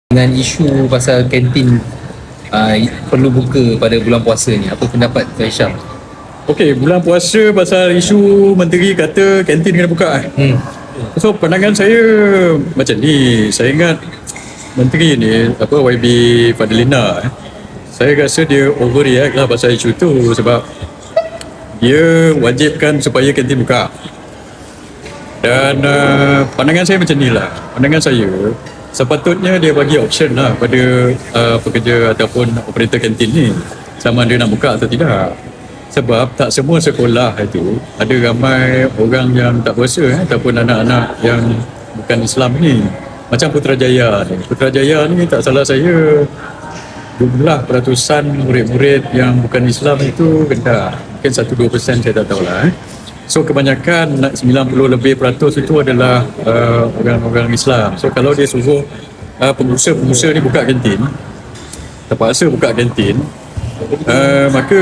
Dengan isu pasal kantin perlu buka pada bulan puasa ni, apa pendapat Tuan Syam? Okey, bulan puasa pasal isu menteri kata kantin kena buka. So pandangan saya macam ni. Saya ingat menteri ni YB Fadlina, saya rasa dia overreact lah pasal isu tu sebab dia wajibkan supaya kantin buka. Dan pandangan saya macam ni lah. Pandangan saya sepatutnya dia bagi option lah pada pekerja ataupun operator kantin ni sama ada nak buka atau tidak. Sebab tak semua sekolah itu ada ramai orang yang tak puasa ataupun anak-anak yang bukan Islam ni. Macam Putrajaya ni. Putrajaya ni tak salah saya jumlah peratusan murid-murid yang bukan Islam itu rendah. Mungkin 1-2% saya tak tahulah. So kebanyakan 90 lebih peratus itu adalah orang-orang Islam. So kalau dia suruh pengusaha-pengusaha ni buka kantin, terpaksa buka kantin, maka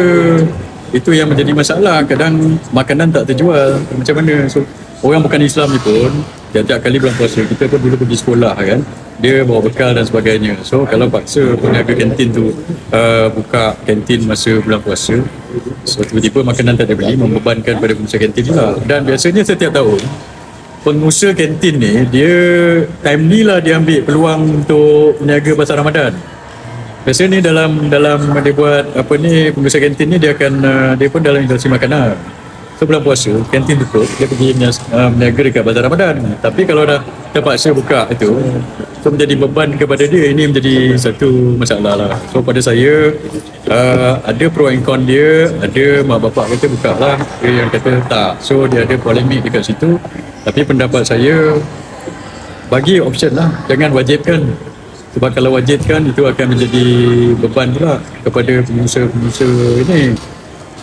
itu yang menjadi masalah. Kadang makanan tak terjual, macam mana? So orang bukan Islam ni pun tiap-tiap kali bulan puasa kita pun dulu pergi sekolah kan, dia bawa bekal dan sebagainya. So kalau paksa peniaga kantin tu buka kantin masa bulan puasa, so tiba-tiba makanan tak ada beli, membebankan pada pengusaha kantin pula. Dan biasanya setiap tahun pengusaha kantin ni dia time ni lah dia ambil peluang untuk meniaga pasar Ramadan. Biasanya ni dalam dia buat pengusaha kantin ni dia akan dia pun dalam industri makanan. So bulan puasa kantin tutup, dia pergi meniaga dekat bazar Ramadan. Tapi kalau dah terpaksa buka itu, so menjadi beban kepada dia. Ini menjadi satu masalah lah. So pada saya ada pro and con dia. Ada mak bapak kata buka lah, ada yang kata tak. So dia ada polemik dekat situ. Tapi pendapat saya bagi option lah, jangan wajibkan. Sebab kalau wajibkan itu akan menjadi beban pula kepada pengusaha-pengusaha ini.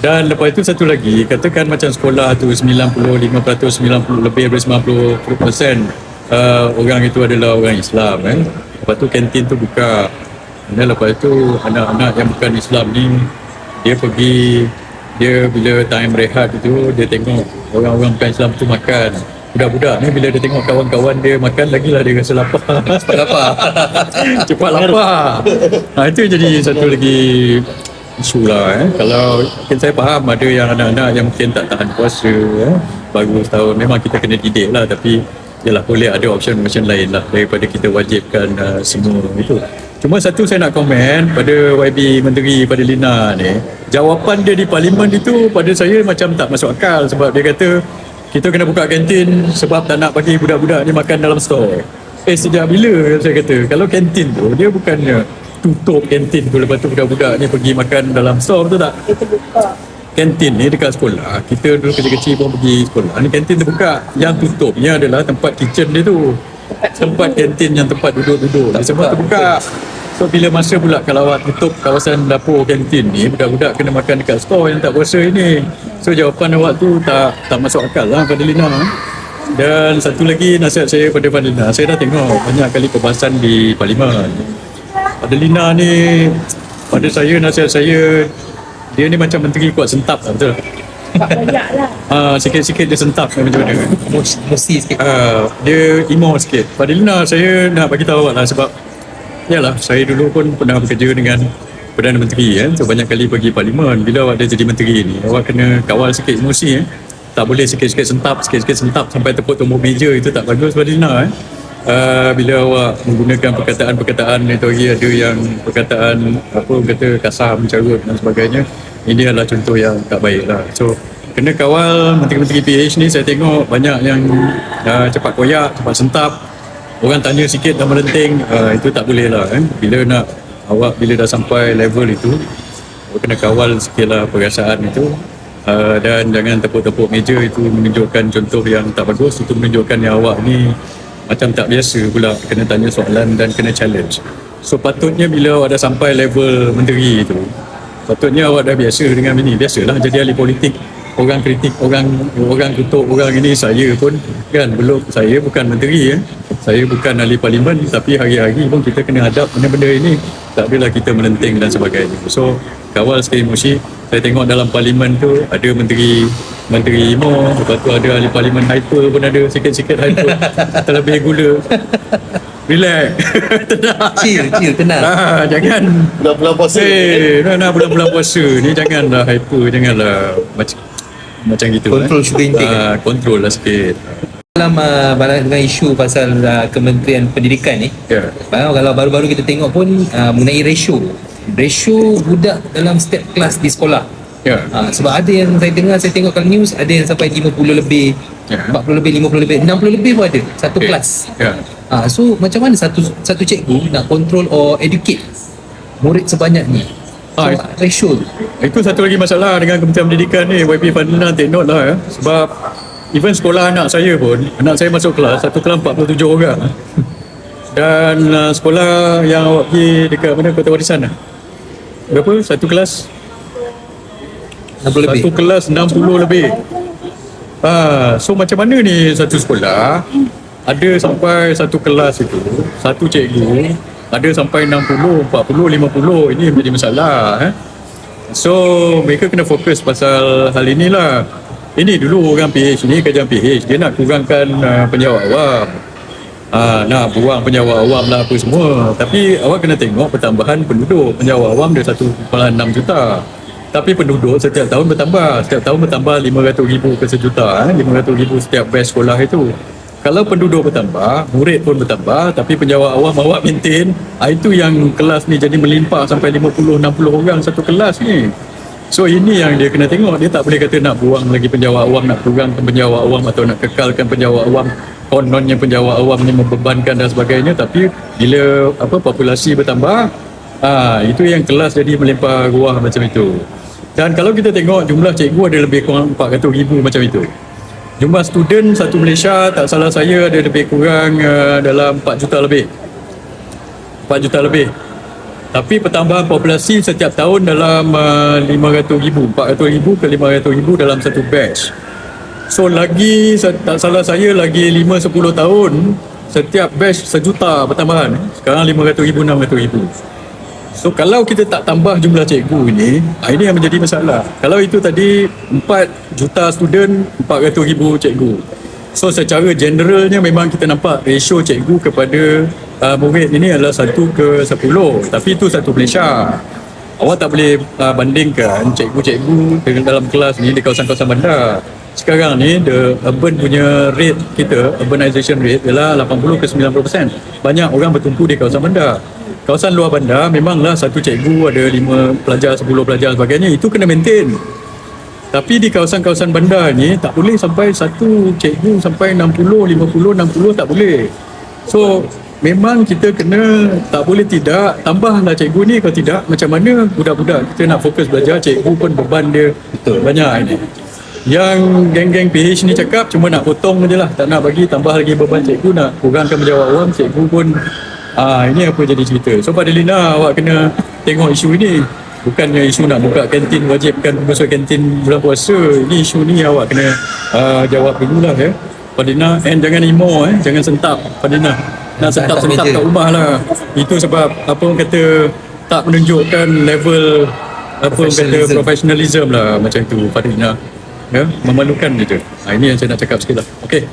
Dan lepas itu satu lagi, katakan macam sekolah tu 95%, 90 lebih dari 90% orang itu adalah orang Islam Lepas tu kantin tu buka. Dan lepas itu anak-anak yang bukan Islam ni dia pergi, dia bila time rehat itu dia tengok orang-orang bukan Islam tu makan. Budak-budak ni bila dia tengok kawan-kawan dia makan, lagilah dia rasa lapar. Cepat lapar. Cepat lapar. Itu jadi satu lagi isu lah Kalau mungkin saya faham ada yang anak-anak yang mungkin tak tahan puasa baru setahun, memang kita kena didik lah. Tapi yalah, boleh ada option lain lah daripada kita wajibkan semua itu. Cuma satu saya nak komen pada YB Menteri Fadlina ni, jawapan dia di parlimen itu pada saya macam tak masuk akal. Sebab dia kata kita kena buka kantin sebab tak nak bagi budak-budak ni makan dalam store. Sejak bila saya kata kalau kantin tu dia bukannya tutup kantin tu, lepas tu budak-budak ni pergi makan dalam store, betul tak? Kita buka. Kantin ni dekat sekolah, kita dulu kecil-kecil pun pergi sekolah, ni kantin terbuka. Yang tutupnya adalah tempat kitchen dia tu, tempat kantin yang tempat duduk-duduk, semua terbuka. So bila masa pula kalau awak tutup kawasan dapur kantin ni, budak-budak kena makan dekat store yang tak puasa ini. So jawapan awak tu tak masuk akal lah Fadlina. Dan satu lagi nasihat saya pada Fadlina, saya dah tengok banyak kali perbahasan di parlimen. Fadlina ni pada saya, nasihat saya, dia ni macam menteri kuat sentap lah, betul? Tak banyak lah. Sikit-sikit dia sentap macam mana. Emosi sikit. Dia emo sikit. Fadlina, saya nak bagi tahu awak lah sebab yalah, saya dulu pun pernah bekerja dengan Perdana Menteri so banyak kali pergi parlimen. Bila awak dah jadi menteri ni, awak kena kawal sikit emosi tak boleh sikit-sikit sentap sampai tepuk tumbuk meja, itu tak bagus Fadlina bila awak menggunakan perkataan-perkataan itu lagi ada yang perkataan kata kasar, mencarut dan sebagainya, ini adalah contoh yang tak baik lah. So kena kawal menteri-menteri PH ni. Saya tengok banyak yang cepat koyak, cepat sentap, orang tanya sikit dah melenting, itu tak boleh lah bila dah sampai level itu, awak kena kawal sikit lah perasaan itu. Dan jangan tepuk-tepuk meja, itu menunjukkan contoh yang tak bagus. Itu menunjukkan yang awak ni macam tak biasa pula, kena tanya soalan dan kena challenge. So patutnya bila awak dah sampai level menteri itu, patutnya awak dah biasa dengan ini. Biasalah jadi ahli politik, orang kritik, orang kutuk orang ini. Saya pun kan belum, saya bukan menteri saya bukan ahli parlimen, tapi hari-hari pun kita kena hadap benda-benda ini. Tak adalah kita melenting dan sebagainya. So kawal sikit emosi. Saya tengok dalam parlimen tu ada menteri emo, lepas tu ada ahli parlimen hyper pun ada, sikit-sikit hyper terlebih gula. Relax. Tenang. Chill, tenang. Jangan Bulan-bulan puasa. bulan-bulan puasa ni janganlah hyper, janganlah macam gitu. Control sugar intake. Control lah sikit. Dalam dengan isu pasal Kementerian Pendidikan ni, kalau baru-baru kita tengok pun mengenai ratio budak dalam setiap kelas di sekolah. Sebab ada yang saya tengok kat news, ada yang sampai 50 lebih, 40 lebih, 50 lebih, 60 lebih pun ada satu kelas. So macam mana satu cikgu nak control or educate murid sebanyak ni? Ratio tu. Itu satu lagi masalah dengan Kementerian Pendidikan ni. YB Fadlina take note lah sebab even sekolah anak saya masuk kelas, satu kelas 47 orang. Dan sekolah yang awak pergi dekat mana, Kota Warisan berapa? Satu kelas 60 lebih. Satu kelas 60 lebih. So macam mana ni satu sekolah ada sampai satu kelas itu, satu cikgu ada sampai 60, 40, 50. Ini menjadi masalah. So mereka kena fokus pasal hal inilah. Ini dulu orang PH ni, kajian PH, dia nak kurangkan penjawat awam. Nak buang penjawat awam lah apa semua. Tapi awak kena tengok pertambahan penduduk. Penjawat awam dia 1.6 juta. Tapi penduduk setiap tahun bertambah. Setiap tahun bertambah 500,000 ke sejuta. 500,000 setiap batch sekolah itu. Kalau penduduk bertambah, murid pun bertambah, tapi penjawat awam awak maintain, itu yang kelas ni jadi melimpah sampai 50-60 orang satu kelas ni. So ini yang dia kena tengok. Dia tak boleh kata nak buang lagi penjawat awam, nak kurangkan penjawat awam atau nak kekalkan penjawat awam. Kononnya penjawat awam ni membebankan dan sebagainya. Tapi bila populasi bertambah, itu yang kelas jadi melimpah ruah macam itu. Dan kalau kita tengok jumlah cikgu ada lebih kurang 400,000 macam itu. Jumlah student satu Malaysia tak salah saya ada lebih kurang dalam 4 juta lebih. 4 juta lebih. Tapi pertambahan populasi setiap tahun dalam 500,000, 400,000 ke 500,000 dalam satu batch. So lagi tak salah saya lagi 5-10 tahun setiap batch 1 juta pertambahan. Sekarang 500,000, 600,000. So kalau kita tak tambah jumlah cikgu ini yang menjadi masalah. Kalau itu tadi 4 juta student, 400,000 cikgu. So secara generalnya memang kita nampak ratio cikgu kepada murid ini adalah 1:10. Tapi itu satu Malaysia. Awak tak boleh bandingkan cikgu-cikgu dengan dalam kelas ni di kawasan-kawasan bandar. Sekarang ni the urban punya rate kita, urbanization rate ialah 80 ke 90%. Banyak orang bertumpu di kawasan bandar. Kawasan luar bandar memanglah satu cikgu ada 5 pelajar, 10 pelajar sebagainya, itu kena maintain. Tapi di kawasan-kawasan bandar ni tak boleh sampai satu cikgu sampai 60, 50, 60 tak boleh. So memang kita kena tak boleh tidak tambahlah cikgu ni. Kalau tidak macam mana budak-budak kita nak fokus belajar, cikgu pun beban dia banyak ini. Yang geng-geng PH ni cakap cuma nak potong je lah, tak nak bagi tambah lagi beban cikgu, nak kurangkan penjawat awam, cikgu pun ini apa jadi cerita. So Fadlina, awak kena tengok isu ini. Bukannya isu nak buka kantin, wajibkan pengasuh kantin bulan puasa. Ini isu ni awak kena jawab dululah Fadlina. And jangan emo, jangan sentap Fadlina. Nak sentap-sentap kat rumah lah. Itu sebab apa orang kata tak menunjukkan level apa orang kata professionalism lah macam itu Fadlina. Memalukan je. Ini yang saya nak cakap sikit lah. Okay.